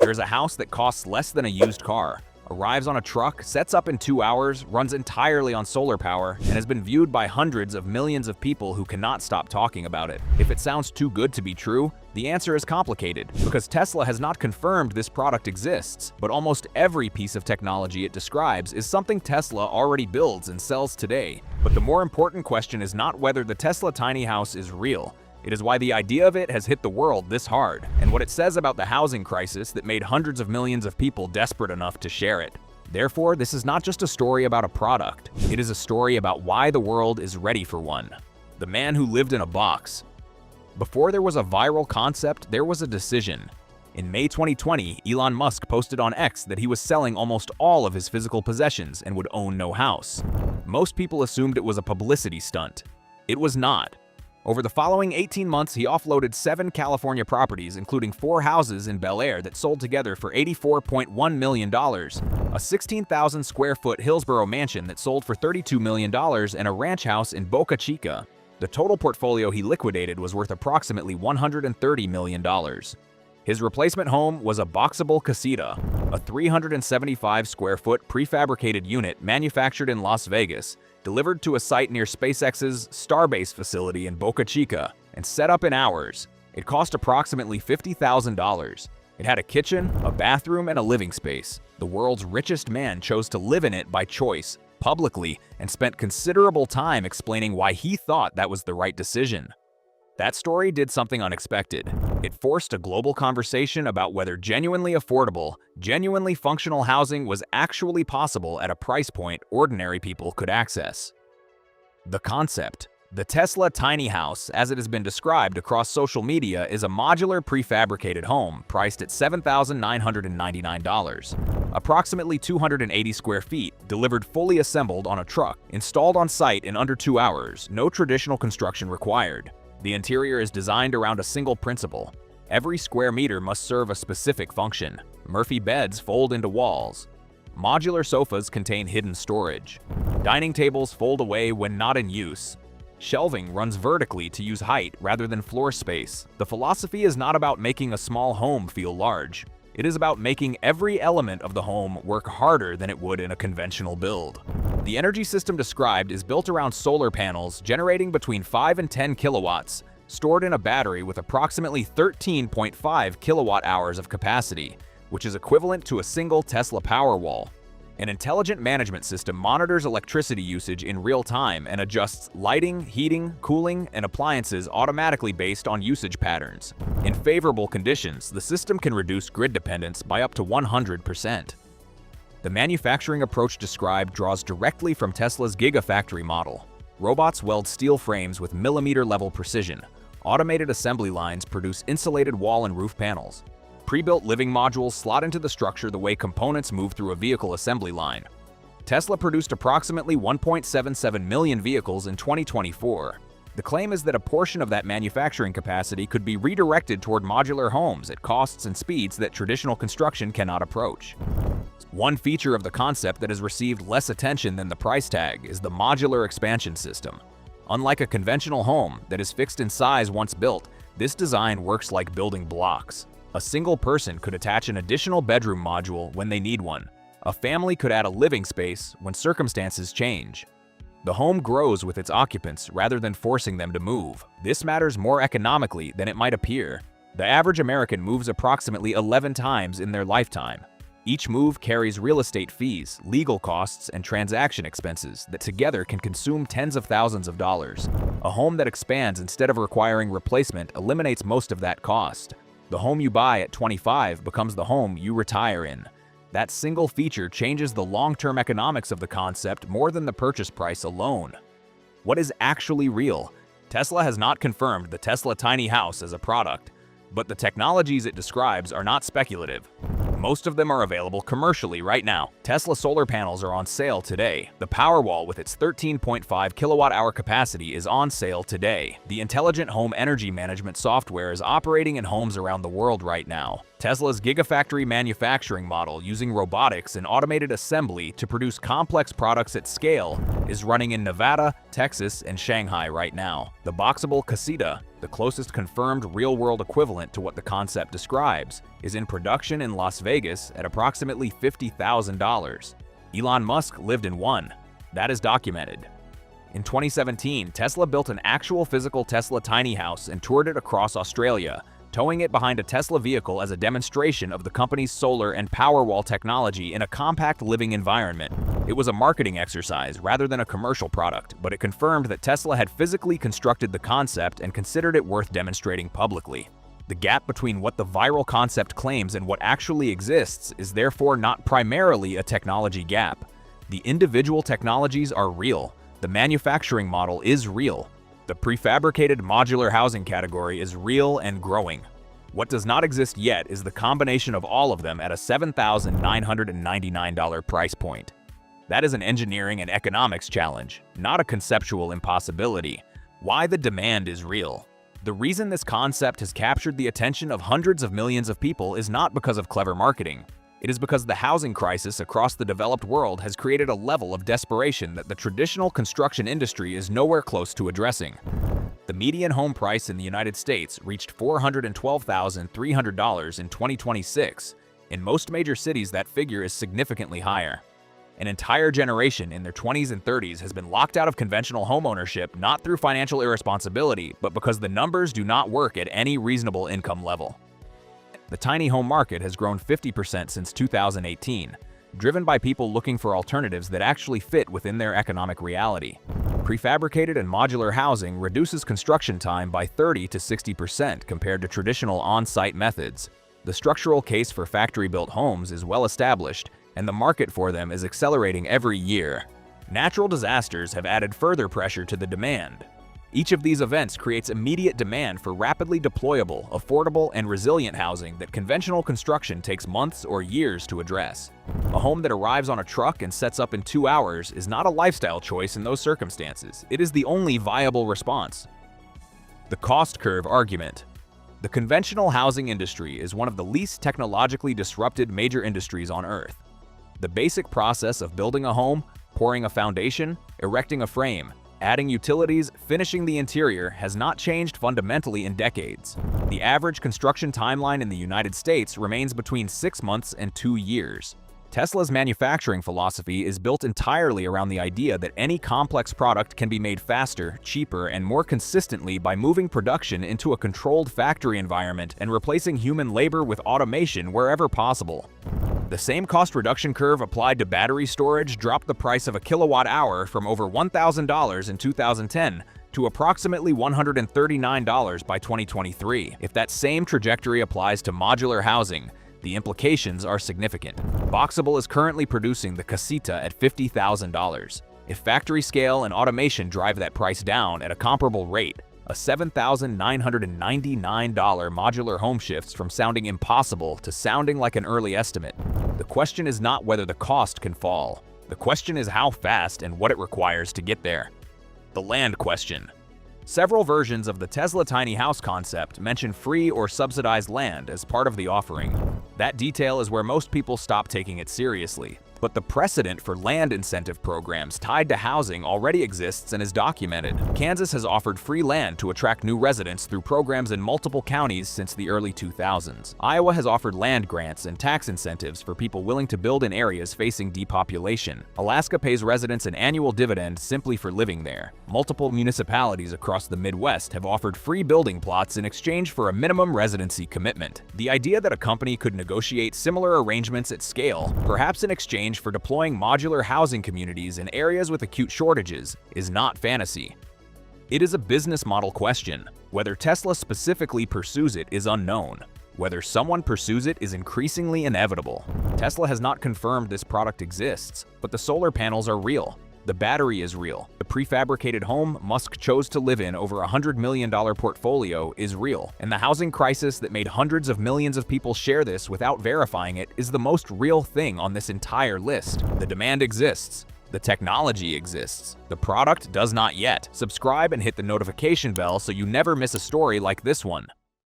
There's a house that costs less than a used car, arrives on a truck, sets up in 2 hours, runs entirely on solar power, and has been viewed by hundreds of millions of people who cannot stop talking about it. If it sounds too good to be true, the answer is complicated, because Tesla has not confirmed this product exists, but almost every piece of technology it describes is something Tesla already builds and sells today. But the more important question is not whether the Tesla tiny house is real. It is why the idea of it has hit the world this hard, and what it says about the housing crisis that made hundreds of millions of people desperate enough to share it. Therefore, this is not just a story about a product. It is a story about why the world is ready for one. The man who lived in a box. Before there was a viral concept, there was a decision. In May 2020, Elon Musk posted on X that he was selling almost all of his physical possessions and would own no house. Most people assumed it was a publicity stunt. It was not. Over the following 18 months, he offloaded 7 California properties, including 4 houses in Bel Air that sold together for $84.1 million, a 16,000 square foot Hillsborough mansion that sold for $32 million, and a ranch house in Boca Chica. The total portfolio he liquidated was worth approximately $130 million. His replacement home was a boxable casita, a 375 square foot prefabricated unit manufactured in Las Vegas, delivered to a site near SpaceX's Starbase facility in Boca Chica, and set up in hours. It cost approximately $50,000. It had a kitchen, a bathroom, and a living space. The world's richest man chose to live in it by choice, publicly, and spent considerable time explaining why he thought that was the right decision. That story did something unexpected. It forced a global conversation about whether genuinely affordable, genuinely functional housing was actually possible at a price point ordinary people could access. The concept. The Tesla tiny house, as it has been described across social media, is a modular prefabricated home priced at $7,999. Approximately 280 square feet, delivered fully assembled on a truck, installed on site in under 2 hours, no traditional construction required. The interior is designed around a single principle. Every square meter must serve a specific function. Murphy beds fold into walls. Modular sofas contain hidden storage. Dining tables fold away when not in use. Shelving runs vertically to use height rather than floor space. The philosophy is not about making a small home feel large. It is about making every element of the home work harder than it would in a conventional build. The energy system described is built around solar panels generating between 5 and 10 kilowatts, stored in a battery with approximately 13.5 kilowatt hours of capacity, which is equivalent to a single Tesla Powerwall. An intelligent management system monitors electricity usage in real time and adjusts lighting, heating, cooling, and appliances automatically based on usage patterns. In favorable conditions, the system can reduce grid dependence by up to 100%. The manufacturing approach described draws directly from Tesla's Gigafactory model. Robots weld steel frames with millimeter-level precision. Automated assembly lines produce insulated wall and roof panels. Pre-built living modules slot into the structure the way components move through a vehicle assembly line. Tesla produced approximately 1.77 million vehicles in 2024. The claim is that a portion of that manufacturing capacity could be redirected toward modular homes at costs and speeds that traditional construction cannot approach. One feature of the concept that has received less attention than the price tag is the modular expansion system. Unlike a conventional home that is fixed in size once built, this design works like building blocks. A single person could attach an additional bedroom module when they need one. A family could add a living space when circumstances change. The home grows with its occupants rather than forcing them to move. This matters more economically than it might appear. The average American moves approximately 11 times in their lifetime. Each move carries real estate fees, legal costs, and transaction expenses that together can consume tens of thousands of dollars. A home that expands instead of requiring replacement eliminates most of that cost. The home you buy at 25 becomes the home you retire in. That single feature changes the long-term economics of the concept more than the purchase price alone. What is actually real? Tesla has not confirmed the Tesla tiny house as a product, but the technologies it describes are not speculative. Most of them are available commercially right now. Tesla solar panels are on sale today. The Powerwall with its 13.5 kilowatt-hour capacity is on sale today. The intelligent home energy management software is operating in homes around the world right now. Tesla's Gigafactory manufacturing model using robotics and automated assembly to produce complex products at scale is running in Nevada, Texas, and Shanghai right now. The boxable casita The closest confirmed real-world equivalent to what the concept describes is in production in Las Vegas at approximately $50,000. Elon Musk lived in one. That is documented. In 2017, Tesla built an actual physical Tesla tiny house and toured it across Australia, towing it behind a Tesla vehicle as a demonstration of the company's solar and Powerwall technology in a compact living environment. It was a marketing exercise rather than a commercial product, but it confirmed that Tesla had physically constructed the concept and considered it worth demonstrating publicly. The gap between what the viral concept claims and what actually exists is therefore not primarily a technology gap. The individual technologies are real. The manufacturing model is real. The prefabricated modular housing category is real and growing. What does not exist yet is the combination of all of them at a $7,999 price point. That is an engineering and economics challenge, not a conceptual impossibility. Why the demand is real. The reason this concept has captured the attention of hundreds of millions of people is not because of clever marketing. It is because the housing crisis across the developed world has created a level of desperation that the traditional construction industry is nowhere close to addressing. The median home price in the United States reached $412,300 in 2026. In most major cities, that figure is significantly higher. An entire generation in their 20s and 30s has been locked out of conventional homeownership not through financial irresponsibility, but because the numbers do not work at any reasonable income level. The tiny home market has grown 50% since 2018, driven by people looking for alternatives that actually fit within their economic reality. Prefabricated and modular housing reduces construction time by 30 to 60% compared to traditional on-site methods. The structural case for factory-built homes is well established, and the market for them is accelerating every year. Natural disasters have added further pressure to the demand. Each of these events creates immediate demand for rapidly deployable, affordable, and resilient housing that conventional construction takes months or years to address. A home that arrives on a truck and sets up in 2 hours is not a lifestyle choice in those circumstances. It is the only viable response. The cost curve argument. The conventional housing industry is one of the least technologically disrupted major industries on Earth. The basic process of building a home, pouring a foundation, erecting a frame, adding utilities, finishing the interior has not changed fundamentally in decades. The average construction timeline in the United States remains between 6 months and 2 years. Tesla's manufacturing philosophy is built entirely around the idea that any complex product can be made faster, cheaper, and more consistently by moving production into a controlled factory environment and replacing human labor with automation wherever possible. The same cost reduction curve applied to battery storage dropped the price of a kilowatt-hour from over $1,000 in 2010 to approximately $139 by 2023. If that same trajectory applies to modular housing, the implications are significant. Boxable is currently producing the Casita at $50,000. If factory scale and automation drive that price down at a comparable rate, a $7,999 modular home shifts from sounding impossible to sounding like an early estimate. The question is not whether the cost can fall. The question is how fast and what it requires to get there. The land question. Several versions of the Tesla tiny house concept mention free or subsidized land as part of the offering. That detail is where most people stop taking it seriously. But the precedent for land incentive programs tied to housing already exists and is documented. Kansas has offered free land to attract new residents through programs in multiple counties since the early 2000s. Iowa has offered land grants and tax incentives for people willing to build in areas facing depopulation. Alaska pays residents an annual dividend simply for living there. Multiple municipalities across the Midwest have offered free building plots in exchange for a minimum residency commitment. The idea that a company could negotiate similar arrangements at scale, perhaps in exchange for deploying modular housing communities in areas with acute shortages, is not fantasy. It is a business model question. Whether Tesla specifically pursues it is unknown. Whether someone pursues it is increasingly inevitable. Tesla has not confirmed this product exists, but the solar panels are real. The battery is real. The prefabricated home Musk chose to live in over a $100 million portfolio is real. And the housing crisis that made hundreds of millions of people share this without verifying it is the most real thing on this entire list. The demand exists. The technology exists. The product does not yet. Subscribe and hit the notification bell so you never miss a story like this one.